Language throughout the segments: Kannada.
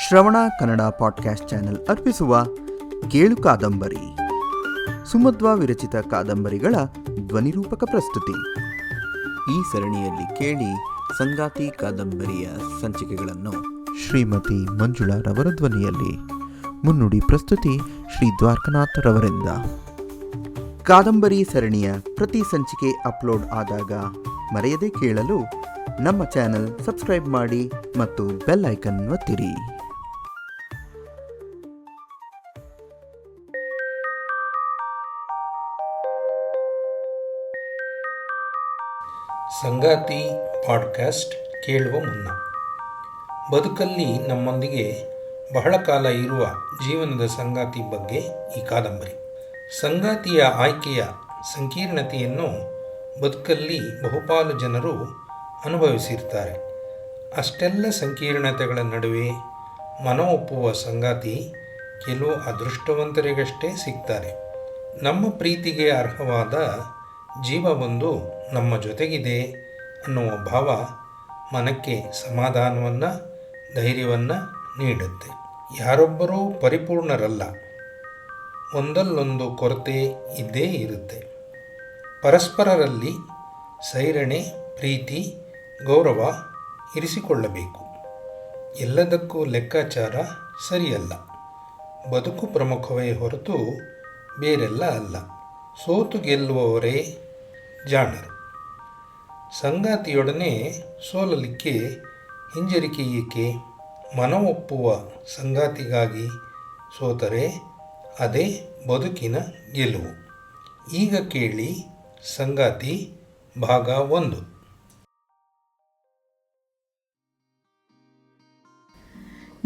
ಶ್ರವಣ ಕನ್ನಡ ಪಾಡ್ಕ್ಯಾಸ್ಟ್ ಚಾನೆಲ್ ಅರ್ಪಿಸುವ ಕೇಳು ಕಾದಂಬರಿ ಸುಮಧ್ವ ವಿರಚಿತ ಕಾದಂಬರಿಗಳ ಧ್ವನಿರೂಪಕ ಪ್ರಸ್ತುತಿ. ಈ ಸರಣಿಯಲ್ಲಿ ಕೇಳಿ ಸಂಗಾತಿ ಕಾದಂಬರಿಯ ಸಂಚಿಕೆಗಳನ್ನು ಶ್ರೀಮತಿ ಮಂಜುಳಾ ರವರ ಧ್ವನಿಯಲ್ಲಿ. ಮುನ್ನುಡಿ ಪ್ರಸ್ತುತಿ ಶ್ರೀ ದ್ವಾರಕನಾಥ್ ರವರಿಂದ. ಕಾದಂಬರಿ ಸರಣಿಯ ಪ್ರತಿ ಸಂಚಿಕೆ ಅಪ್ಲೋಡ್ ಆದಾಗ ಮರೆಯದೆ ಕೇಳಲು ನಮ್ಮ ಚಾನೆಲ್ ಸಬ್ಸ್ಕ್ರೈಬ್ ಮಾಡಿ ಮತ್ತು ಬೆಲ್ ಐಕನ್ ಒತ್ತಿರಿ. ಸಂಗಾತಿ ಪಾಡ್ಕಾಸ್ಟ್ ಕೇಳುವ ಮುನ್ನ ಬದುಕಲ್ಲಿ ನಮ್ಮೊಂದಿಗೆ ಬಹಳ ಕಾಲ ಇರುವ ಜೀವನದ ಸಂಗಾತಿ ಬಗ್ಗೆ ಈ ಕಾದಂಬರಿ. ಸಂಗಾತಿಯ ಆಯ್ಕೆಯ ಸಂಕೀರ್ಣತೆಯನ್ನು ಬದುಕಲ್ಲಿ ಬಹುಪಾಲು ಜನರು ಅನುಭವಿಸಿರ್ತಾರೆ. ಅಷ್ಟೆಲ್ಲ ಸಂಕೀರ್ಣತೆಗಳ ನಡುವೆ ಮನವೊಪ್ಪುವ ಸಂಗಾತಿ ಕೆಲವು ಅದೃಷ್ಟವಂತರಿಗಷ್ಟೇ ಸಿಗ್ತಾರೆ. ನಮ್ಮ ಪ್ರೀತಿಗೆ ಅರ್ಹವಾದ ಜೀವವೊಂದು ನಮ್ಮ ಜೊತೆಗಿದೆ ಅನ್ನುವ ಭಾವ ಮನಕ್ಕೆ ಸಮಾಧಾನವನ್ನು, ಧೈರ್ಯವನ್ನು ನೀಡುತ್ತೆ. ಯಾರೊಬ್ಬರೂ ಪರಿಪೂರ್ಣರಲ್ಲ, ಒಂದಲ್ಲೊಂದು ಕೊರತೆ ಇದ್ದೇ ಇರುತ್ತೆ. ಪರಸ್ಪರರಲ್ಲಿ ಸೈರಣೆ, ಪ್ರೀತಿ, ಗೌರವ ಇರಿಸಿಕೊಳ್ಳಬೇಕು. ಎಲ್ಲದಕ್ಕೂ ಲೆಕ್ಕಾಚಾರ ಸರಿಯಲ್ಲ. ಬದುಕು ಪ್ರಮುಖವೇ ಹೊರತು ಬೇರೆಲ್ಲ ಅಲ್ಲ. ಸೋತು ಗೆಲ್ಲುವವರೇ ಜಾಣರು. ಸಂಗಾತಿಯೊಡನೆ ಸೋಲಲಿಕ್ಕೆ ಹಿಂಜರಿಕೆ ಏಕೆ? ಮನವೊಪ್ಪುವ ಸಂಗಾತಿಗಾಗಿ ಸೋತರೆ ಅದೇ ಬದುಕಿನ ಗೆಲುವು. ಈಗ ಕೇಳಿ ಸಂಗಾತಿ ಭಾಗ 1.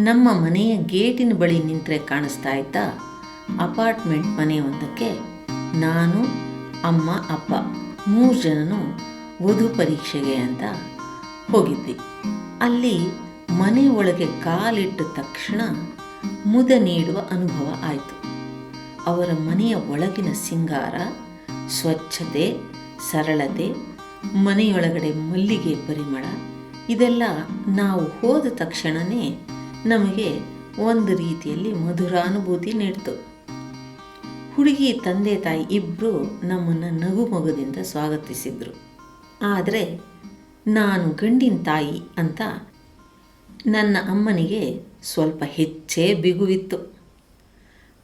ನಮ್ಮ ಮನೆಯ ಗೇಟಿನ ಬಳಿ ನಿಂತರೆ ಕಾಣಿಸ್ತಾ ಇದ್ದ ಅಪಾರ್ಟ್ಮೆಂಟ್ ಮನೆಯೊಂದಕ್ಕೆ ನಾನು, ಅಮ್ಮ, ಅಪ್ಪ 3 ಜನನು ವಧು ಪರೀಕ್ಷೆಗೆ ಅಂತ ಹೋಗಿದ್ವಿ. ಅಲ್ಲಿ ಮನೆ ಒಳಗೆ ಕಾಲಿಟ್ಟ ತಕ್ಷಣ ಮುದ ನೀಡುವ ಅನುಭವ ಆಯಿತು. ಅವರ ಮನೆಯ ಒಳಗಿನ ಸಿಂಗಾರ, ಸ್ವಚ್ಛತೆ, ಸರಳತೆ, ಮನೆಯೊಳಗಡೆ ಮಲ್ಲಿಗೆ ಪರಿಮಳ, ಇದೆಲ್ಲ ನಾವು ಹೋದ ತಕ್ಷಣವೇ ನಮಗೆ ಒಂದು ರೀತಿಯಲ್ಲಿ ಮಧುರಾನುಭೂತಿ ನೀಡ್ತು. ಹುಡುಗಿ ತಂದೆ ತಾಯಿ ಇಬ್ಬರು ನಮ್ಮನ್ನು ನಗುಮೊಗದಿಂದ ಸ್ವಾಗತಿಸಿದರು. ಆದರೆ ನಾನು ಗಂಡಿನ ತಾಯಿ ಅಂತ ನನ್ನ ಅಮ್ಮನಿಗೆ ಸ್ವಲ್ಪ ಹೆಚ್ಚೇ ಬಿಗುವಿತ್ತು.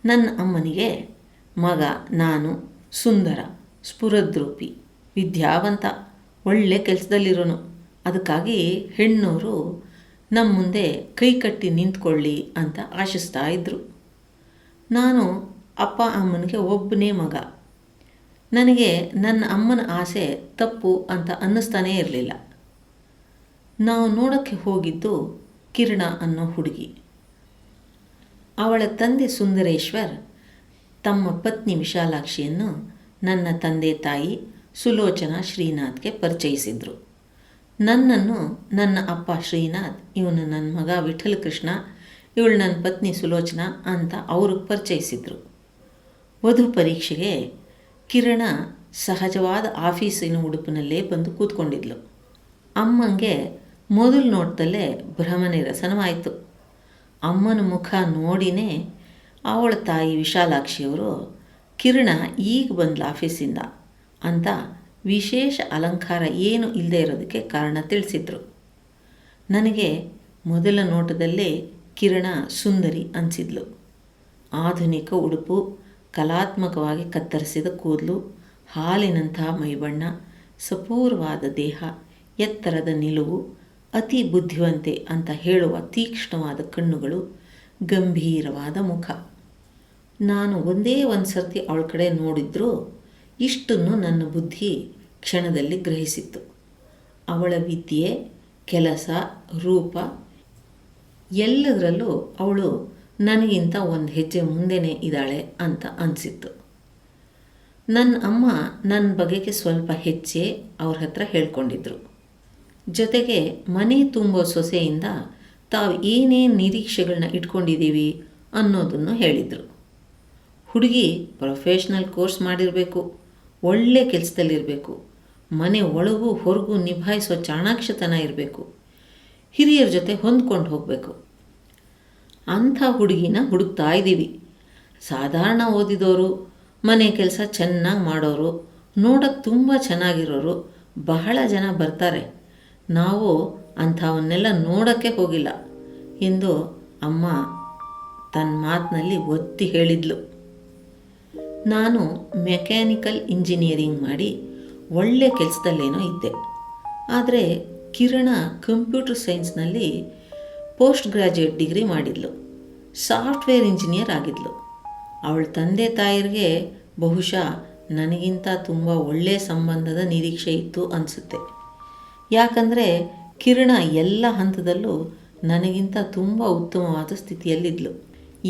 ನನ್ನ ಅಮ್ಮನಿಗೆ ಮಗ ನಾನು ಸುಂದರ, ಸ್ಫುರದ್ರೂಪಿ, ವಿದ್ಯಾವಂತ, ಒಳ್ಳೆ ಕೆಲಸದಲ್ಲಿರೋನು. ಅದಕ್ಕಾಗಿ ಹೆಣ್ಣೋರು ನಮ್ಮ ಮುಂದೆ ಕೈ ಕಟ್ಟಿ ನಿಂತ್ಕೊಳ್ಳಿ ಅಂತ ಆಶಿಸ್ತಾ ಇದ್ದರು. ನಾನು ಅಪ್ಪ ಅಮ್ಮನಿಗೆ ಒಬ್ಬನೇ ಮಗ. ನನಗೆ ನನ್ನ ಅಮ್ಮನ ಆಸೆ ತಪ್ಪು ಅಂತ ಅನ್ನಿಸ್ತಾನೇ ಇರಲಿಲ್ಲ. ನಾವು ನೋಡೋಕ್ಕೆ ಹೋಗಿದ್ದು ಕಿರಣ ಅನ್ನೋ ಹುಡುಗಿ. ಅವಳ ತಂದೆ ಸುಂದರೇಶ್ವರ್ ತಮ್ಮ ಪತ್ನಿ ವಿಶಾಲಾಕ್ಷಿಯನ್ನು ನನ್ನ ತಂದೆ ತಾಯಿ ಸುಲೋಚನಾ ಶ್ರೀನಾಥ್ಗೆ ಪರಿಚಯಿಸಿದರು. ನನ್ನನ್ನು ನನ್ನ ಅಪ್ಪ ಶ್ರೀನಾಥ್, ಇವನು ನನ್ನ ಮಗ ವಿಠಲ ಕೃಷ್ಣ, ಇವಳು ನನ್ನ ಪತ್ನಿ ಸುಲೋಚನಾ ಅಂತ ಅವ್ರಿಗೆ ಪರಿಚಯಿಸಿದರು. ವಧು ಪರೀಕ್ಷೆಗೆ ಕಿರಣ ಸಹಜವಾದ ಆಫೀಸಿನ ಉಡುಪಿನಲ್ಲೇ ಬಂದು ಕೂತ್ಕೊಂಡಿದ್ಲು. ಅಮ್ಮಂಗೆ ಮೊದಲು ನೋಟದಲ್ಲೇ ಭ್ರಮನಿರಸನವಾಯಿತು. ಅಮ್ಮನ ಮುಖ ನೋಡಿನೇ ಅವಳ ತಾಯಿ ವಿಶಾಲಾಕ್ಷಿಯವರು ಕಿರಣ ಈಗ ಬಂದ್ಲ ಆಫೀಸಿಂದ ಅಂತ ವಿಶೇಷ ಅಲಂಕಾರ ಏನು ಇಲ್ಲದೆ ಇರೋದಕ್ಕೆ ಕಾರಣ ತಿಳಿಸಿದ್ರು. ನನಗೆ ಮೊದಲ ನೋಟದಲ್ಲೇ ಕಿರಣ ಸುಂದರಿ ಅನಿಸಿದ್ಲು. ಆಧುನಿಕ ಉಡುಪು, ಕಲಾತ್ಮಕವಾಗಿ ಕತ್ತರಿಸಿದ ಕೂದಲು, ಹಾಲಿನಂಥ ಮೈಬಣ್ಣ, ಸಪೂರವಾದ ದೇಹ, ಎತ್ತರದ ನಿಲುವು, ಅತಿ ಬುದ್ಧಿವಂತೆ ಅಂತ ಹೇಳುವ ತೀಕ್ಷ್ಣವಾದ ಕಣ್ಣುಗಳು, ಗಂಭೀರವಾದ ಮುಖ. ನಾನು ಒಂದೇ ಒಂದು ಸರ್ತಿ ಅವಳ ಕಡೆ ನೋಡಿದ್ರೂ ಇಷ್ಟನ್ನು ನನ್ನ ಬುದ್ಧಿ ಕ್ಷಣದಲ್ಲಿ ಗ್ರಹಿಸಿತ್ತು. ಅವಳ ವಿದ್ಯೆ, ಕೆಲಸ, ರೂಪ ಎಲ್ಲದರಲ್ಲೂ ಅವಳು ನನಗಿಂತ ಒಂದು ಹೆಜ್ಜೆ ಮುಂದೆನೇ ಇದ್ದಾಳೆ ಅಂತ ಅನಿಸಿತ್ತು. ನನ್ನ ಅಮ್ಮ ನನ್ನ ಬಗೆಗೆ ಸ್ವಲ್ಪ ಹೆಚ್ಚೇ ಅವ್ರ ಹತ್ರ ಹೇಳ್ಕೊಂಡಿದ್ರು. ಜೊತೆಗೆ ಮನೆ ತುಂಬೋ ಸೊಸೆಯಿಂದ ತಾವು ಏನೇನು ನಿರೀಕ್ಷೆಗಳನ್ನ ಇಟ್ಕೊಂಡಿದ್ದೀವಿ ಅನ್ನೋದನ್ನು ಹೇಳಿದರು. ಹುಡುಗಿ ಪ್ರೊಫೆಷ್ನಲ್ ಕೋರ್ಸ್ ಮಾಡಿರಬೇಕು, ಒಳ್ಳೆ ಕೆಲಸದಲ್ಲಿರಬೇಕು, ಮನೆ ಒಳಗೂ ಹೊರಗೂ ನಿಭಾಯಿಸೋ ಚಾಣಾಕ್ಷತನ ಇರಬೇಕು, ಹಿರಿಯರ ಜೊತೆ ಹೊಂದ್ಕೊಂಡು ಹೋಗಬೇಕು. ಅಂಥ ಹುಡುಗಿನ ಹುಡುಕ್ತಾ ಇದ್ದೀವಿ. ಸಾಧಾರಣ ಓದಿದವರು, ಮನೆ ಕೆಲಸ ಚೆನ್ನಾಗಿ ಮಾಡೋರು, ನೋಡೋಕ್ಕೆ ತುಂಬ ಚೆನ್ನಾಗಿರೋರು ಬಹಳ ಜನ ಬರ್ತಾರೆ. ನಾವು ಅಂಥವನ್ನೆಲ್ಲ ನೋಡೋಕ್ಕೆ ಹೋಗಿಲ್ಲ ಎಂದು ಅಮ್ಮ ತನ್ನ ಮಾತಿನಲ್ಲಿ ಒತ್ತಿ ಹೇಳಿದ್ಲು. ನಾನು ಮೆಕ್ಯಾನಿಕಲ್ ಇಂಜಿನಿಯರಿಂಗ್ ಮಾಡಿ ಒಳ್ಳೆ ಕೆಲಸದಲ್ಲೇನೋ ಇದ್ದೆ. ಆದರೆ ಕಿರಣ ಕಂಪ್ಯೂಟರ್ ಸೈನ್ಸ್ನಲ್ಲಿ ಪೋಸ್ಟ್ ಗ್ರ್ಯಾಜುಯೇಟ್ ಡಿಗ್ರಿ ಮಾಡಿದ್ಲು. ಸಾಫ್ಟ್ವೇರ್ ಇಂಜಿನಿಯರ್ ಆಗಿದ್ಲು. ಅವಳ ತಂದೆ ತಾಯಿರಿಗೆ ಬಹುಶಃ ನನಗಿಂತ ತುಂಬ ಒಳ್ಳೆಯ ಸಂಬಂಧದ ನಿರೀಕ್ಷೆ ಇತ್ತು ಅನಿಸುತ್ತೆ. ಯಾಕಂದರೆ ಕಿರಣ ಎಲ್ಲ ಹಂತದಲ್ಲೂ ನನಗಿಂತ ತುಂಬ ಉತ್ತಮವಾದ ಸ್ಥಿತಿಯಲ್ಲಿದ್ಲು.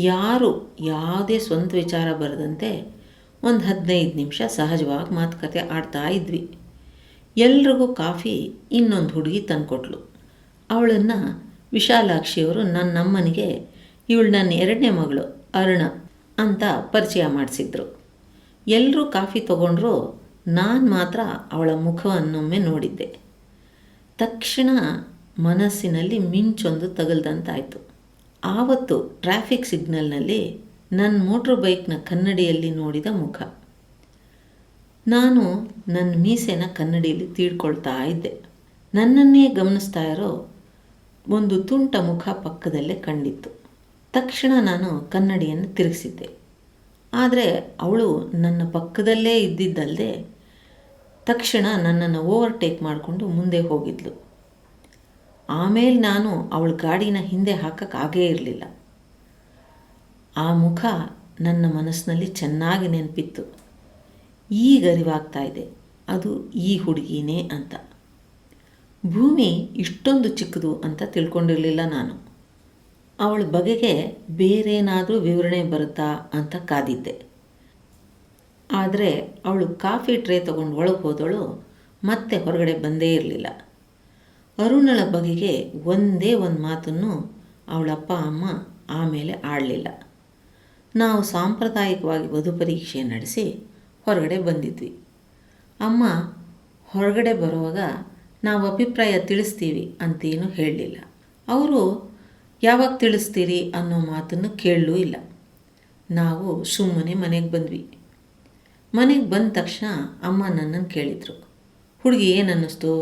ಯಾರು ಯಾವುದೇ ಸ್ವಂತ ವಿಚಾರ ಬರದಂತೆ ಒಂದು 15 ನಿಮಿಷ ಸಹಜವಾಗಿ ಮಾತುಕತೆ ಆಡ್ತಾ ಇದ್ವಿ. ಎಲ್ರಿಗೂ ಕಾಫಿ ಇನ್ನೊಂದು ಹುಡುಗಿ ತಂದುಕೊಟ್ಲು. ಅವಳನ್ನು ವಿಶಾಲಾಕ್ಷಿಯವರು ನನ್ನಮ್ಮನಿಗೆ ಇವಳು ನನ್ನ 2ನೇ ಮಗಳು ಅರುಣ ಅಂತ ಪರಿಚಯ ಮಾಡಿಸಿದ್ರು. ಎಲ್ಲರೂ ಕಾಫಿ ತಗೊಂಡ್ರು. ನಾನು ಮಾತ್ರ ಅವಳ ಮುಖವನ್ನೊಮ್ಮೆ ನೋಡಿದ್ದೆ. ತಕ್ಷಣ ಮನಸ್ಸಿನಲ್ಲಿ ಮಿಂಚೊಂದು ತಗಲ್ದಂತಾಯಿತು. ಆವತ್ತು ಟ್ರಾಫಿಕ್ ಸಿಗ್ನಲ್ನಲ್ಲಿ ನನ್ನ ಮೋಟ್ರ್ ಬೈಕ್ನ ಕನ್ನಡಿಯಲ್ಲಿ ನೋಡಿದ ಮುಖ. ನಾನು ನನ್ನ ಮೀಸೆನ ಕನ್ನಡಿಯಲ್ಲಿ ತೀಡ್ಕೊಳ್ತಾ ಇದ್ದೆ. ನನ್ನನ್ನೇ ಗಮನಿಸ್ತಾ ಇರೋ ಒಂದು ತುಂಟ ಮುಖ ಪಕ್ಕದಲ್ಲೇ ಕಂಡಿತ್ತು. ತಕ್ಷಣ ನಾನು ಕನ್ನಡಿಯನ್ನು ತಿರುಗಿಸಿದ್ದೆ. ಆದರೆ ಅವಳು ನನ್ನ ಪಕ್ಕದಲ್ಲೇ ಇದ್ದಿದ್ದಲ್ಲದೆ ತಕ್ಷಣ ನನ್ನನ್ನು ಓವರ್ಟೇಕ್ ಮಾಡಿಕೊಂಡು ಮುಂದೆ ಹೋಗಿದ್ಲು. ಆಮೇಲೆ ನಾನು ಅವಳ ಗಾಡಿನ ಹಿಂದೆ ಹಾಕೋಕ್ಕಾಗೇ ಇರಲಿಲ್ಲ. ಆ ಮುಖ ನನ್ನ ಮನಸ್ಸಿನಲ್ಲಿ ಚೆನ್ನಾಗಿ ನೆನಪಿತ್ತು. ಈಗ ಅರಿವಾಗ್ತಾ ಇದೆ ಅದು ಈ ಹುಡುಗಿನೇ ಅಂತ. ಭೂಮಿ ಇಷ್ಟೊಂದು ಚಿಕ್ಕದು ಅಂತ ತಿಳ್ಕೊಂಡಿರಲಿಲ್ಲ ನಾನು. ಅವಳ ಬಗೆಗೆ ಬೇರೇನಾದರೂ ವಿವರಣೆ ಬರುತ್ತಾ ಅಂತ ಕಾದಿದ್ದೆ. ಆದರೆ ಅವಳು ಕಾಫಿ ಟ್ರೇ ತೊಗೊಂಡು ಒಳಗೆ ಹೋದಳು. ಮತ್ತೆ ಹೊರಗಡೆ ಬಂದೇ ಇರಲಿಲ್ಲ. ಅರುಣಳ ಬಗೆಗೆ ಒಂದೇ ಒಂದು ಮಾತನ್ನು ಅವಳಪ್ಪ ಅಮ್ಮ ಆಮೇಲೆ ಆಡಲಿಲ್ಲ. ನಾವು ಸಾಂಪ್ರದಾಯಿಕವಾಗಿ ವಧು ಪರೀಕ್ಷೆ ನಡೆಸಿ ಹೊರಗಡೆ ಬಂದಿದ್ವಿ. ಅಮ್ಮ ಹೊರಗಡೆ ಬರುವಾಗ ನಾವು ಅಭಿಪ್ರಾಯ ತಿಳಿಸ್ತೀವಿ ಅಂತೇನು ಹೇಳಲಿಲ್ಲ. ಅವರು ಯಾವಾಗ ತಿಳಿಸ್ತೀರಿ ಅನ್ನೋ ಮಾತನ್ನು ಕೇಳಲೂ ಇಲ್ಲ. ನಾವು ಸುಮ್ಮನೆ ಮನೆಗೆ ಬಂದ್ವಿ. ಮನೆಗೆ ಬಂದ ತಕ್ಷಣ ಅಮ್ಮ ನನ್ನನ್ನು ಕೇಳಿದರು, ಹುಡುಗಿ ಏನು ಅನ್ನಿಸ್ತು?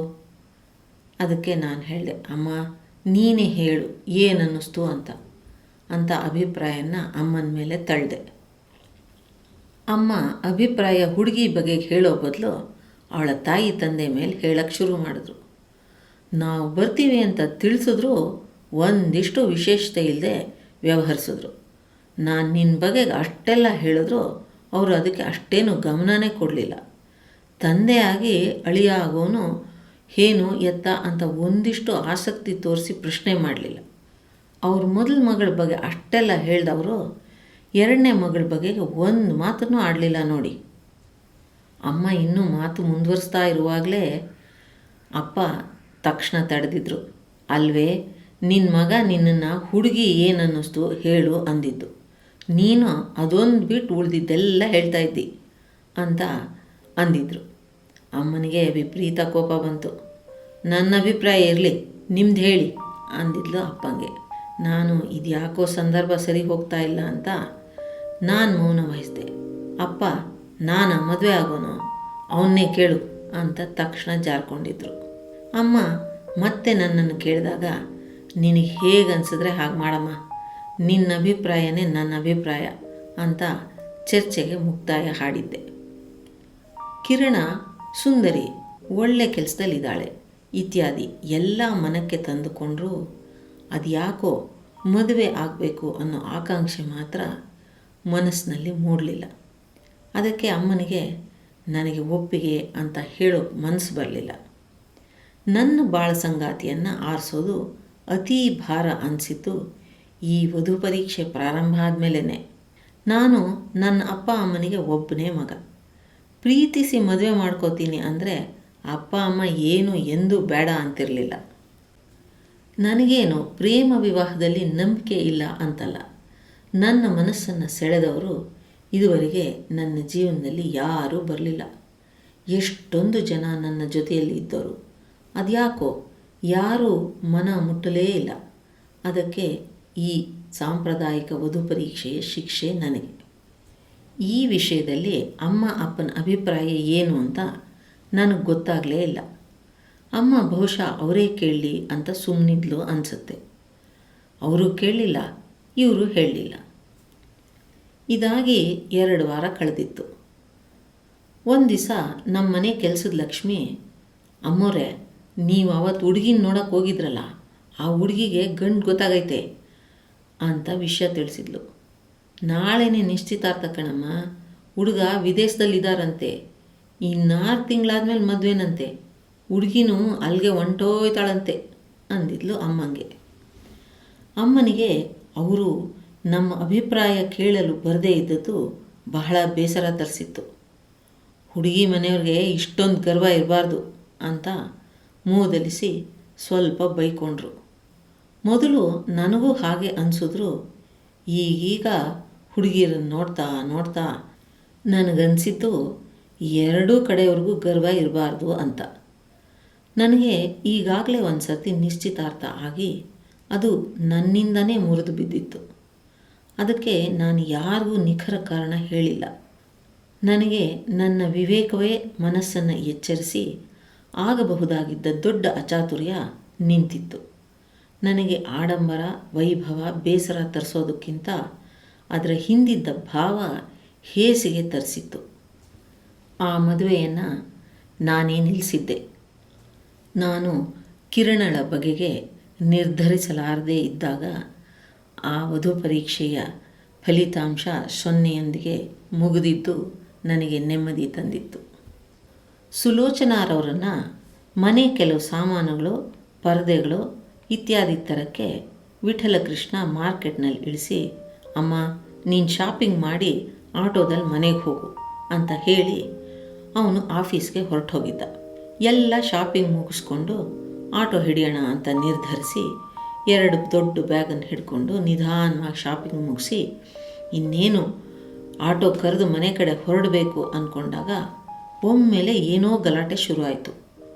ಅದಕ್ಕೆ ನಾನು ಹೇಳಿದೆ, ಅಮ್ಮ ನೀನೇ ಹೇಳು ಏನು ಅನ್ನಿಸ್ತು ಅಂತ ಅಭಿಪ್ರಾಯನ ಅಮ್ಮನ ಮೇಲೆ ತಳ್ಳಿದೆ. ಅಮ್ಮ ಅಭಿಪ್ರಾಯ ಹುಡುಗಿ ಬಗೆಗೆ ಹೇಳೋ ಬದಲು ಅವಳ ತಾಯಿ ತಂದೆ ಮೇಲೆ ಹೇಳಕ್ಕೆ ಶುರು ಮಾಡಿದ್ರು. ನಾವು ಬರ್ತೀವಿ ಅಂತ ತಿಳಿಸಿದ್ರು ಒಂದಿಷ್ಟು ವಿಶೇಷತೆ ಇಲ್ಲದೆ ವ್ಯವಹರಿಸಿದ್ರು. ನಾನು ನಿನ್ನ ಬಗೆಗೆ ಅಷ್ಟೆಲ್ಲ ಹೇಳಿದ್ರು ಅವರು ಅದಕ್ಕೆ ಅಷ್ಟೇನು ಗಮನನೇ ಕೊಡಲಿಲ್ಲ. ತಂದೆಯಾಗಿ ಅಳಿಯ ಆಗೋನು ಏನು ಎತ್ತ ಅಂತ ಒಂದಿಷ್ಟು ಆಸಕ್ತಿ ತೋರಿಸಿ ಪ್ರಶ್ನೆ ಮಾಡಲಿಲ್ಲ. ಅವ್ರ ಮೊದಲ ಮಗಳ ಬಗ್ಗೆ ಅಷ್ಟೆಲ್ಲ ಹೇಳಿದವರು 2ನೇ ಮಗಳ ಬಗೆಗೆ ಒಂದು ಮಾತನ್ನು ಆಡಲಿಲ್ಲ ನೋಡಿ. ಅಮ್ಮ ಇನ್ನೂ ಮಾತು ಮುಂದುವರಿಸ್ತಾ ಇರುವಾಗಲೇ ಅಪ್ಪ ತಕ್ಷಣ ತಡೆದಿದ್ರು. ಅಲ್ವೇ ನಿನ್ನ ಮಗ ನಿನ್ನನ್ನು ಹುಡುಗಿ ಏನು ಅನ್ನಿಸ್ತು ಹೇಳು ಅಂದಿದ್ದು. ನೀನು ಅದೊಂದು ಬಿಟ್ಟು ಉಳಿದಿದ್ದೆಲ್ಲ ಹೇಳ್ತಾ ಇದ್ದಿ ಅಂತ ಅಂದಿದ್ರು. ಅಮ್ಮನಿಗೆ ವಿಪರೀತ ಕೋಪ ಬಂತು. ನನ್ನ ಅಭಿಪ್ರಾಯ ಇರಲಿ, ನಿಮ್ದು ಹೇಳಿ ಅಂದಿದ್ಲು ಅಪ್ಪಂಗೆ. ನಾನು ಇದ್ಯಾಕೋ ಸಂದರ್ಭ ಸರಿ ಹೋಗ್ತಾ ಇಲ್ಲ ಅಂತ ನಾನು ಮೌನ ವಹಿಸಿದೆ. ಅಪ್ಪ ನಾನು ಮದುವೆ ಆಗೋನು ಅವನ್ನೇ ಕೇಳು ಅಂತ ತಕ್ಷಣ ಜಾರ್ಕೊಂಡಿದ್ರು. ಅಮ್ಮ ಮತ್ತೆ ನನ್ನನ್ನು ಕೇಳಿದಾಗ ನಿನಗೆ ಹೇಗೆ ಅನಿಸಿದ್ರೆ ಹಾಗೆ ಮಾಡಮ್ಮ, ನಿನ್ನ ಅಭಿಪ್ರಾಯನೇ ನನ್ನ ಅಭಿಪ್ರಾಯ ಅಂತ ಚರ್ಚೆಗೆ ಮುಕ್ತಾಯ ಹಾಡಿದ್ದೆ. ಕಿರಣ ಸುಂದರಿ, ಒಳ್ಳೆ ಕೆಲಸದಲ್ಲಿದ್ದಾಳೆ ಇತ್ಯಾದಿ ಎಲ್ಲ ಮನಕ್ಕೆ ತಂದುಕೊಂಡ್ರೂ ಅದ್ಯಾಕೋ ಮದುವೆ ಆಗಬೇಕು ಅನ್ನೋ ಆಕಾಂಕ್ಷೆ ಮಾತ್ರ ಮನಸ್ಸಿನಲ್ಲಿ ಮೂಡಲಿಲ್ಲ. ಅದಕ್ಕೆ ಅಮ್ಮನಿಗೆ ನನಗೆ ಒಪ್ಪಿಗೆ ಅಂತ ಹೇಳೋ ಮನಸ್ಸು ಬರಲಿಲ್ಲ. ನನ್ನ ಬಾಳ ಸಂಗಾತಿಯನ್ನು ಆರಿಸೋದು ಅತೀ ಭಾರ ಅನಿಸಿದ್ದು ಈ ವಧು ಪರೀಕ್ಷೆ ಪ್ರಾರಂಭ ಆದಮೇಲೆ. ನಾನು ನನ್ನ ಅಪ್ಪ ಅಮ್ಮನಿಗೆ ಒಬ್ಬನೇ ಮಗ. ಪ್ರೀತಿಸಿ ಮದುವೆ ಮಾಡ್ಕೋತೀನಿ ಅಂದರೆ ಅಪ್ಪ ಅಮ್ಮ ಏನು ಎಂದೂ ಬೇಡ ಅಂತಿರಲಿಲ್ಲ. ನನಗೇನು ಪ್ರೇಮ ವಿವಾಹದಲ್ಲಿ ನಂಬಿಕೆ ಇಲ್ಲ ಅಂತಲ್ಲ. ನನ್ನ ಮನಸ್ಸನ್ನು ಸೆಳೆದವರು ಇದುವರೆಗೆ ನನ್ನ ಜೀವನದಲ್ಲಿ ಯಾರೂ ಬರಲಿಲ್ಲ. ಎಷ್ಟೊಂದು ಜನ ನನ್ನ ಜೊತೆಯಲ್ಲಿ ಇದ್ದರು, ಅದ್ಯಾಕೋ ಯಾರೂ ಮನ ಮುಟ್ಟಲೇ ಇಲ್ಲ. ಅದಕ್ಕೆ ಈ ಸಾಂಪ್ರದಾಯಿಕ ವಧು ಪರೀಕ್ಷೆಯ ಶಿಕ್ಷೆ ನನಗೆ. ಈ ವಿಷಯದಲ್ಲಿ ಅಮ್ಮ ಅಪ್ಪನ ಅಭಿಪ್ರಾಯ ಏನು ಅಂತ ನನಗೆ ಗೊತ್ತಾಗಲೇ ಇಲ್ಲ. ಅಮ್ಮ ಬಹುಶಃ ಅವರೇ ಕೇಳಲಿ ಅಂತ ಸುಮ್ಮನಿದ್ಲು ಅನಿಸುತ್ತೆ. ಅವರು ಕೇಳಲಿಲ್ಲ, ಇವರು ಹೇಳಲಿಲ್ಲ. ಇದಾಗಿ 2 ವಾರ ಕಳೆದಿತ್ತು. ಒಂದು ದಿವಸ ನಮ್ಮ ಮನೆ ಕೆಲಸದ ಲಕ್ಷ್ಮಿ, ಅಮ್ಮೋರೆ ನೀವು ಅವತ್ತು ಹುಡುಗಿನ ನೋಡೋಕೆ ಹೋಗಿದ್ರಲ್ಲ, ಆ ಹುಡುಗಿಗೆ ಗಂಡು ಗೊತ್ತಾಗೈತೆ ಅಂತ ವಿಷಯ ತಿಳಿಸಿದ್ಲು. ನಾಳೆನೇ ನಿಶ್ಚಿತಾರ್ಥ ಕಣಮ್ಮ, ಹುಡುಗ ವಿದೇಶದಲ್ಲಿದ್ದಾರಂತೆ, 6 ತಿಂಗಳಾದ್ಮೇಲೆ ಮದುವೆನಂತೆ, ಹುಡುಗಿನೂ ಅಲ್ಲಿಗೆ ಹೊಂಟೋಯ್ತಾಳಂತೆ ಅಂದಿದ್ಲು ಅಮ್ಮಂಗೆ. ಅಮ್ಮನಿಗೆ ಅವರು ನಮ್ಮ ಅಭಿಪ್ರಾಯ ಕೇಳಲು ಬರದೇ ಇದ್ದದ್ದು ಬಹಳ ಬೇಸರ ತರಿಸಿತ್ತು. ಹುಡುಗಿ ಮನೆಯವ್ರಿಗೆ ಇಷ್ಟೊಂದು ಗರ್ವ ಇರಬಾರ್ದು ಅಂತ ಮೂದಲಿಸಿ ಸ್ವಲ್ಪ ಬೈಕೊಂಡ್ರು. ಮೊದಲು ನನಗೂ ಹಾಗೆ ಅನಿಸಿದ್ರು. ಈಗೀಗ ಹುಡುಗಿಯರನ್ನು ನೋಡ್ತಾ ನನಗನ್ಸಿದ್ದು 2 ಕಡೆಯವ್ರಿಗೂ ಗರ್ವ ಇರಬಾರ್ದು ಅಂತ. ನನಗೆ ಈಗಾಗಲೇ ಒಂದು ಸರ್ತಿ ನಿಶ್ಚಿತಾರ್ಥ ಆಗಿ ಅದು ನನ್ನಿಂದನೇ ಮುರಿದು ಬಿದ್ದಿತ್ತು. ಅದಕ್ಕೆ ನಾನು ಯಾರಿಗೂ ನಿಖರ ಕಾರಣ ಹೇಳಿಲ್ಲ. ನನಗೆ ನನ್ನ ವಿವೇಕವೇ ಮನಸ್ಸನ್ನು ಎಚ್ಚರಿಸಿ ಆಗಬಹುದಾಗಿದ್ದ ದೊಡ್ಡ ಅಚಾತುರ್ಯ ನಿಂತಿತ್ತು. ನನಗೆ ಆಡಂಬರ, ವೈಭವ, ಬೇಸರ ತರಿಸೋದಕ್ಕಿಂತ ಅದರ ಹಿಂದಿದ್ದ ಭಾವ ಹೇಸಿಗೆ ತರಿಸಿತ್ತು. ಆ ಮದುವೆಯನ್ನು ನಾನೇ ನಿಲ್ಲಿಸಿದ್ದೆ. ನಾನು ಕಿರಣಳ ಬಗೆಗೆ ನಿರ್ಧರಿಸಲಾರದೇ ಇದ್ದಾಗ ಆ ವಧು ಪರೀಕ್ಷೆಯ ಫಲಿತಾಂಶ 0 ಮುಗಿದಿದ್ದು ನನಗೆ ನೆಮ್ಮದಿ ತಂದಿತ್ತು. ಸುಲೋಚನಾರವರನ್ನು ಮನೆ ಕೆಲವು ಸಾಮಾನುಗಳು, ಪರದೆಗಳು ಇತ್ಯಾದಿ ಥರಕ್ಕೆ ವಿಠಲಕೃಷ್ಣ ಮಾರ್ಕೆಟ್ನಲ್ಲಿ ಇಳಿಸಿ, ಅಮ್ಮ ನೀನು ಶಾಪಿಂಗ್ ಮಾಡಿ ಆಟೋದಲ್ಲಿ ಮನೆಗೆ ಹೋಗು ಅಂತ ಹೇಳಿ ಅವನು ಆಫೀಸ್ಗೆ ಹೊರಟೋಗಿದ್ದ. ಎಲ್ಲ ಶಾಪಿಂಗ್ ಮುಗಿಸ್ಕೊಂಡು ಆಟೋ ಹಿಡಿಯೋಣ ಅಂತ ನಿರ್ಧರಿಸಿ 2 ದೊಡ್ಡ ಬ್ಯಾಗನ್ನು ಹಿಡ್ಕೊಂಡು ನಿಧಾನವಾಗಿ ಶಾಪಿಂಗ್ ಮುಗಿಸಿ ಇನ್ನೇನು ಆಟೋ ಕರೆದು ಮನೆ ಕಡೆ ಹೊರಡಬೇಕು ಅಂದ್ಕೊಂಡಾಗ ಒಮ್ಮೆಲೆ ಏನೋ ಗಲಾಟೆ ಶುರುವಾಯಿತು.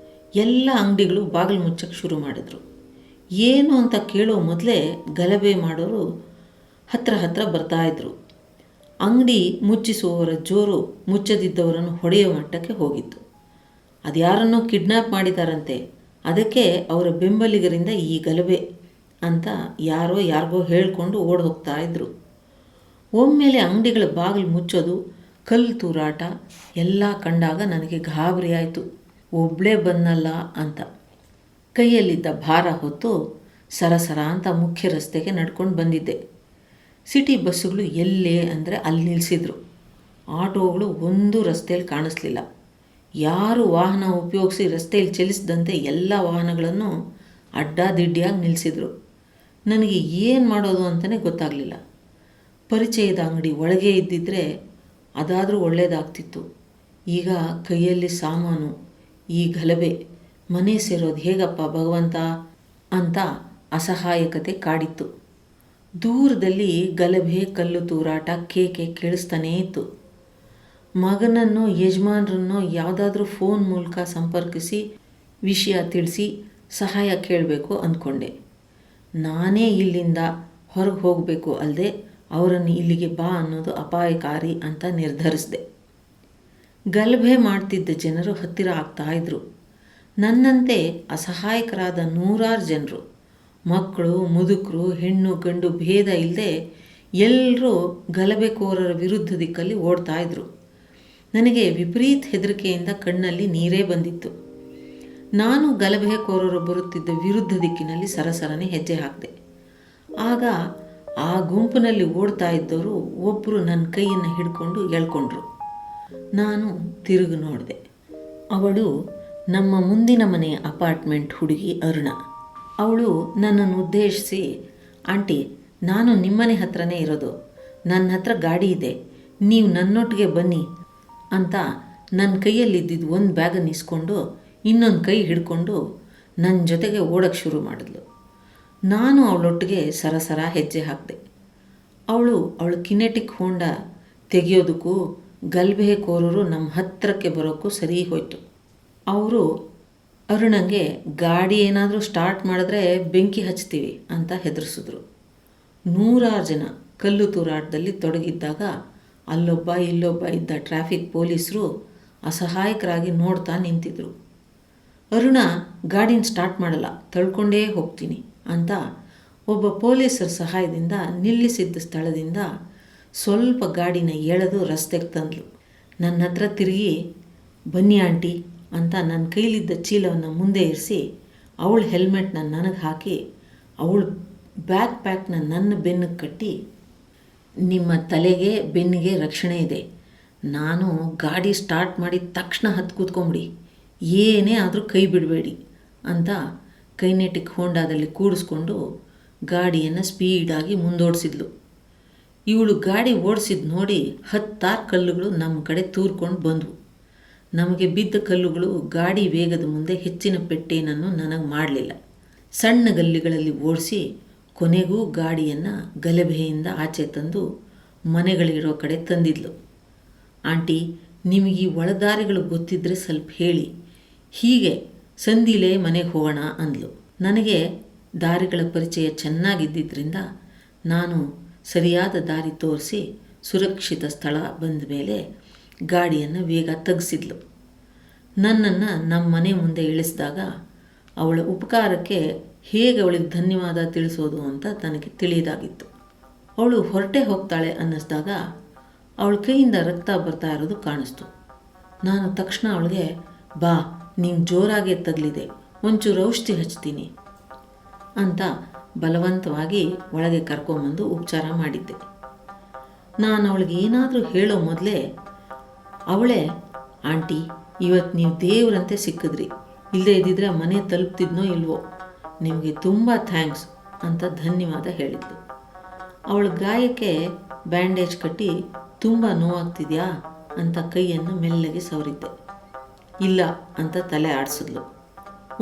ಎಲ್ಲ ಅಂಗಡಿಗಳು ಬಾಗಿಲು ಮುಚ್ಚಕ್ಕೆ ಶುರು ಮಾಡಿದ್ರು. ಏನು ಅಂತ ಕೇಳೋ ಮೊದಲೇ ಗಲಭೆ ಮಾಡೋರು ಹತ್ರ ಬರ್ತಾಯಿದ್ರು. ಅಂಗಡಿ ಮುಚ್ಚಿಸುವವರ ಜೋರು ಮುಚ್ಚದಿದ್ದವರನ್ನು ಹೊಡೆಯೋ ಮಟ್ಟಕ್ಕೆ ಹೋಗಿತ್ತು. ಅದ್ಯಾರನ್ನೋ ಕಿಡ್ನ್ಯಾಪ್ ಮಾಡಿದಾರಂತೆ, ಅದಕ್ಕೆ ಅವರ ಬೆಂಬಲಿಗರಿಂದ ಈ ಗಲಭೆ ಅಂತ ಯಾರಿಗೋ ಹೇಳಿಕೊಂಡು ಓಡಿ ಹೋಗ್ತಾ ಇದ್ರು. ಒಮ್ಮೆಲೆ ಅಂಗಡಿಗಳ ಬಾಗಿಲು ಮುಚ್ಚೋದು, ಕಲ್ಲು ತೂರಾಟ ಎಲ್ಲ ಕಂಡಾಗ ನನಗೆ ಗಾಬರಿ ಆಯಿತು. ಒಬ್ಬಳೇ ಬಂದಲ್ಲ ಅಂತ ಕೈಯಲ್ಲಿದ್ದ ಭಾರ ಹೊತ್ತು ಸರಸರ ಅಂತ ಮುಖ್ಯ ರಸ್ತೆಗೆ ನಡ್ಕೊಂಡು ಬಂದಿದ್ದೆ. ಸಿಟಿ ಬಸ್ಸುಗಳು ಎಲ್ಲೇ ಅಂದರೆ ಅಲ್ಲಿ ನಿಲ್ಲಿಸಿದ್ರು. ಆಟೋಗಳು ಒಂದು ರಸ್ತೆಯಲ್ಲಿ ಕಾಣಿಸ್ಲಿಲ್ಲ. ಯಾರು ವಾಹನ ಉಪಯೋಗಿಸಿ ರಸ್ತೆಯಲ್ಲಿ ಚಲಿಸಿದಂತೆ ಎಲ್ಲ ವಾಹನಗಳನ್ನು ಅಡ್ಡಾದಿಡ್ಡಿಯಾಗಿ ನಿಲ್ಲಿಸಿದ್ರು. ನನಗೆ ಏನು ಮಾಡೋದು ಅಂತಲೇ ಗೊತ್ತಾಗಲಿಲ್ಲ. ಪರಿಚಯದ ಅಂಗಡಿ ಒಳಗೆ ಇದ್ದಿದ್ದರೆ ಅದಾದರೂ ಒಳ್ಳೆಯದಾಗ್ತಿತ್ತು. ಈಗ ಕೈಯಲ್ಲಿ ಸಾಮಾನು, ಈ ಗಲಭೆ, ಮನೆ ಸೇರೋದು ಹೇಗಪ್ಪ ಭಗವಂತ ಅಂತ ಅಸಹಾಯಕತೆ ಕಾಡಿತ್ತು. ದೂರದಲ್ಲಿ ಗಲಭೆ, ಕಲ್ಲು ತೂರಾಟ, ಕೇಕೆ ಕೇಳಿಸ್ತಾನೇ ಇತ್ತು. ಮಗನನ್ನು, ಯಜಮಾನರನ್ನು ಯಾವುದಾದ್ರೂ ಫೋನ್ ಮೂಲಕ ಸಂಪರ್ಕಿಸಿ ವಿಷಯ ತಿಳಿಸಿ ಸಹಾಯ ಕೇಳಬೇಕು ಅಂದ್ಕೊಂಡೆ. ನಾನೇ ಇಲ್ಲಿಂದ ಹೊರಗೆ ಹೋಗಬೇಕು ಅಲ್ಲದೆ ಅವರನ್ನು ಇಲ್ಲಿಗೆ ಬಾ ಅನ್ನೋದು ಅಪಾಯಕಾರಿ ಅಂತ ನಿರ್ಧರಿಸಿದೆ. ಗಲಭೆ ಮಾಡ್ತಿದ್ದ ಜನರು ಹತ್ತಿರ ಆಗ್ತಾಯಿದ್ರು. ನನ್ನಂತೆ ಅಸಹಾಯಕರಾದ 100 ಜನರು, ಮಕ್ಕಳು, ಮುದುಕರು, ಹೆಣ್ಣು ಗಂಡು ಭೇದ ಇಲ್ಲದೆ ಎಲ್ಲರೂ ಗಲಭೆಕೋರರ ವಿರುದ್ಧ ದಿಕ್ಕಲ್ಲಿ ಓಡ್ತಾಯಿದ್ರು. ನನಗೆ ವಿಪರೀತ ಹೆದರಿಕೆಯಿಂದ ಕಣ್ಣಲ್ಲಿ ನೀರೇ ಬಂದಿತ್ತು. ನಾನು ಗಲಭೆಕೋರರು ಬರುತ್ತಿದ್ದ ವಿರುದ್ಧ ದಿಕ್ಕಿನಲ್ಲಿ ಸರಸರನೆ ಹೆಜ್ಜೆ ಹಾಕಿದೆ. ಆಗ ಆ ಗುಂಪಿನಲ್ಲಿ ಓಡ್ತಾ ಇದ್ದವರು ಒಬ್ಬರು ನನ್ನ ಕೈಯನ್ನು ಹಿಡ್ಕೊಂಡು ಎಳ್ಕೊಂಡ್ರು. ನಾನು ತಿರುಗಿ ನೋಡಿದೆ. ಅವಳು ನಮ್ಮ ಮುಂದಿನ ಮನೆಯ ಅಪಾರ್ಟ್ಮೆಂಟ್ ಹುಡುಗಿ ಅರುಣ. ಅವಳು ನನ್ನನ್ನು ಉದ್ದೇಶಿಸಿ, ಆಂಟಿ ನಾನು ನಿಮ್ಮನೆ ಹತ್ರನೇ ಇರೋದು, ನನ್ನ ಹತ್ರ ಗಾಡಿ ಇದೆ, ನೀವು ನನ್ನೊಟ್ಟಿಗೆ ಬನ್ನಿ ಅಂತ ನನ್ನ ಕೈಯಲ್ಲಿದ್ದಿದ್ದು ಒಂದು ಬ್ಯಾಗನ್ನು ಇಸ್ಕೊಂಡು ಇನ್ನೊಂದು ಕೈ ಹಿಡ್ಕೊಂಡು ನನ್ನ ಜೊತೆಗೆ ಓಡೋಕ್ಕೆ ಶುರು ಮಾಡಿದ್ಲು. ನಾನು ಅವಳೊಟ್ಟಿಗೆ ಸರಸರ ಹೆಜ್ಜೆ ಹಾಕಿದೆ. ಅವಳ ಕಿನೆಟಿಕ್ ಹೋಂಡಾ ತೆಗೆಯೋದಕ್ಕೂ ಗಲಭೆಕೋರರು ನಮ್ಮ ಹತ್ತಿರಕ್ಕೆ ಬರೋಕ್ಕೂ ಸರಿ ಹೋಯಿತು. ಅವರು ಅರುಣಂಗೆ ಗಾಡಿ ಏನಾದರೂ ಸ್ಟಾರ್ಟ್ ಮಾಡಿದ್ರೆ ಬೆಂಕಿ ಹಚ್ತೀವಿ ಅಂತ ಹೆದರಿಸಿದ್ರು. ನೂರಾರು ಜನ ಕಲ್ಲು ತೂರಾಟದಲ್ಲಿ ತೊಡಗಿದ್ದಾಗ ಅಲ್ಲೊಬ್ಬ ಇಲ್ಲೊಬ್ಬ ಇದ್ದ ಟ್ರಾಫಿಕ್ ಪೊಲೀಸರು ಅಸಹಾಯಕರಾಗಿ ನೋಡ್ತಾ ನಿಂತಿದ್ರು. ಅರುಣ ಗಾಡಿನ ಸ್ಟಾರ್ಟ್ ಮಾಡಲ್ಲ, ತಳ್ಕೊಂಡೇ ಹೋಗ್ತೀನಿ ಅಂತ ಒಬ್ಬ ಪೊಲೀಸರ ಸಹಾಯದಿಂದ ನಿಲ್ಲಿಸಿದ್ದ ಸ್ಥಳದಿಂದ ಸ್ವಲ್ಪ ಗಾಡಿನ ಎಳೆದು ರಸ್ತೆಗೆ ತಂದ್ಲು. ನನ್ನ ಹತ್ರ ತಿರುಗಿ ಬನ್ನಿ ಆಂಟಿ ಅಂತ ನನ್ನ ಕೈಲಿದ್ದ ಚೀಲವನ್ನು ಮುಂದೆ ಇರಿಸಿ ಅವಳ ಹೆಲ್ಮೆಟ್ನ ನನಗೆ ಹಾಕಿ ಅವಳ ಬ್ಯಾಕ್ ಪ್ಯಾಕ್ನ ನನ್ನ ಬೆನ್ನಿಗೆ ಕಟ್ಟಿ, ನಿಮ್ಮ ತಲೆಗೆ ಬೆನ್ನಿಗೆ ರಕ್ಷಣೆ ಇದೆ, ನಾನು ಗಾಡಿ ಸ್ಟಾರ್ಟ್ ಮಾಡಿದ ತಕ್ಷಣ ಹತ್ತು ಕೂತ್ಕೊಂಬಿಡಿ, ಏನೇ ಆದರೂ ಕೈ ಬಿಡಬೇಡಿ ಅಂತ ಕೈನೆಟಿಕ್ ಹೋಂಡಾದಲ್ಲಿ ಕೂಡಿಸ್ಕೊಂಡು ಗಾಡಿಯನ್ನು ಸ್ಪೀಡಾಗಿ ಮುಂದೋಡಿಸಿದ್ಲು. ಇವಳು ಗಾಡಿ ಓಡಿಸಿದ್ದು ನೋಡಿ 10 ಕಲ್ಲುಗಳು ನಮ್ಮ ಕಡೆ ತೂರ್ಕೊಂಡು ಬಂದವು. ನಮಗೆ ಬಿದ್ದ ಕಲ್ಲುಗಳು ಗಾಡಿ ವೇಗದ ಮುಂದೆ ಹೆಚ್ಚಿನ ಪೆಟ್ಟೇನನ್ನು ನನಗೆ ಮಾಡಲಿಲ್ಲ. ಸಣ್ಣ ಗಲ್ಲಿಗಳಲ್ಲಿ ಓಡಿಸಿ ಕೊನೆಗೂ ಗಾಡಿಯನ್ನು ಗಲಭೆಯಿಂದ ಆಚೆ ತಂದು ಮನೆಗಳಿರೋ ಕಡೆ ತಂದಿದ್ಲು. ಆಂಟಿ, ನಿಮಗೆ ಈ ಒಳದಾರಿಗಳು ಗೊತ್ತಿದ್ದರೆ ಸ್ವಲ್ಪ ಹೇಳಿ, ಹೀಗೆ ಸಂದಿಲೇ ಮನೆಗೆ ಹೋಗೋಣ ಅಂದ್ಲು. ನನಗೆ ದಾರಿಗಳ ಪರಿಚಯ ಚೆನ್ನಾಗಿದ್ದರಿಂದ ನಾನು ಸರಿಯಾದ ದಾರಿ ತೋರಿಸಿ ಸುರಕ್ಷಿತ ಸ್ಥಳ ಬಂದ ಮೇಲೆ ಗಾಡಿಯನ್ನು ವೇಗ ತಗ್ಸಿದ್ಲು. ನನ್ನನ್ನು ನಮ್ಮ ಮನೆ ಮುಂದೆ ಇಳಿಸಿದಾಗ ಅವಳ ಉಪಕಾರಕ್ಕೆ ಹೇಗೆ ಅವಳಿಗೆ ಧನ್ಯವಾದ ತಿಳಿಸೋದು ಅಂತ ನನಗೆ ತಿಳಿದಾಗಿತ್ತು. ಅವಳು ಹೊರಟೆ ಹೋಗ್ತಾಳೆ ಅನ್ನಿಸ್ದಾಗ ಅವಳ ಕೈಯಿಂದ ರಕ್ತ ಬರ್ತಾ ಇರೋದು ಕಾಣಿಸ್ತು. ನಾನು ತಕ್ಷಣ ಅವಳಿಗೆ, ಬಾ, ನಿಂಗೆ ಜೋರಾಗೆ ತಗಲಿದೆ, ಒಂಚೂರು ಔಷಧಿ ಹಚ್ತೀನಿ ಅಂತ ಬಲವಂತವಾಗಿ ಒಳಗೆ ಕರ್ಕೊಂಬಂದು ಉಪಚಾರ ಮಾಡಿದ್ದೆ. ನಾನು ಅವಳಿಗೆ ಏನಾದರೂ ಹೇಳೋ ಮೊದಲೇ ಅವಳೇ, ಆಂಟಿ, ಇವತ್ತು ನೀವು ದೇವರಂತೆ ಸಿಕ್ಕಿದ್ರಿ, ಇಲ್ಲದೇ ಇದ್ದಿದ್ರೆ ಮನೆ ತಲುಪ್ತಿದ್ನೋ ಇಲ್ವೋ, ನಿಮಗೆ ತುಂಬ ಥ್ಯಾಂಕ್ಸ್ ಅಂತ ಧನ್ಯವಾದ ಹೇಳಿದ್ಲು. ಅವಳ ಗಾಯಕ್ಕೆ ಬ್ಯಾಂಡೇಜ್ ಕಟ್ಟಿ ತುಂಬ ನೋವಾಗ್ತಿದೆಯಾ ಅಂತ ಕೈಯನ್ನು ಮೆಲ್ಲಗೆ ಸವರಿದ್ದೆ. ಇಲ್ಲ ಅಂತ ತಲೆ ಆಡಿಸಿದ್ಲು.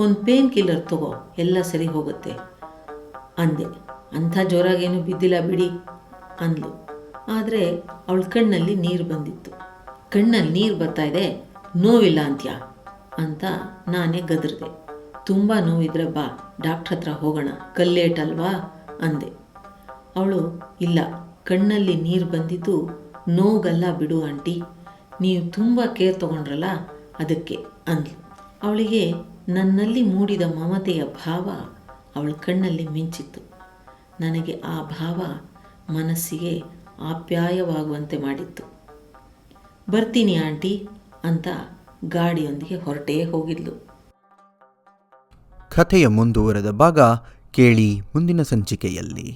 ಒಂದು ಪೇನ್ ಕಿಲ್ಲರ್ ತಗೋ, ಎಲ್ಲ ಸರಿ ಹೋಗುತ್ತೆ ಅಂದೆ. ಅಂಥ ಜೋರಾಗೇನು ಬಿದ್ದಿಲ್ಲ ಬಿಡಿ ಅಂದ್ಲು. ಆದರೆ ಅವಳ ಕಣ್ಣಲ್ಲಿ ನೀರು ಬಂದಿತ್ತು. ಕಣ್ಣಲ್ಲಿ ನೀರು ಬರ್ತಾಯಿದೆ, ನೋವಿಲ್ಲ ಅಂತ್ಯಾ ಅಂತ ನಾನೇ ಗದರಿದೆ. ತುಂಬ ನೋವಿದ್ರೆ ಬಾ, ಡಾಕ್ಟ್ರ್ ಹತ್ರ ಹೋಗೋಣ, ಕಲ್ಲೇಟಲ್ವಾ ಅಂದೆ. ಅವಳು, ಇಲ್ಲ, ಕಣ್ಣಲ್ಲಿ ನೀರು ಬಂದಿದ್ದು ನೋಗಲ್ಲ ಬಿಡು ಆಂಟಿ, ನೀವು ತುಂಬ ಕೇರ್ ತೊಗೊಂಡ್ರಲ್ಲ ಅದಕ್ಕೆ ಅಂದ್ಲು. ಅವಳಿಗೆ ನನ್ನಲ್ಲಿ ಮೂಡಿದ ಮಮತೆಯ ಭಾವ ಅವಳ ಕಣ್ಣಲ್ಲಿ ಮಿಂಚಿತ್ತು. ನನಗೆ ಆ ಭಾವ ಮನಸ್ಸಿಗೆ ಆಪ್ಯಾಯವಾಗುವಂತೆ ಮಾಡಿತ್ತು. ಬರ್ತೀನಿ ಆಂಟಿ ಅಂತ ಗಾಡಿಯೊಂದಿಗೆ ಹೊರಟೇ ಹೋಗಿದ್ಲು. ಕಥೆಯ ಮುಂದುವರೆದ ಭಾಗ ಕೇಳಿ ಮುಂದಿನ ಸಂಚಿಕೆಯಲ್ಲಿ.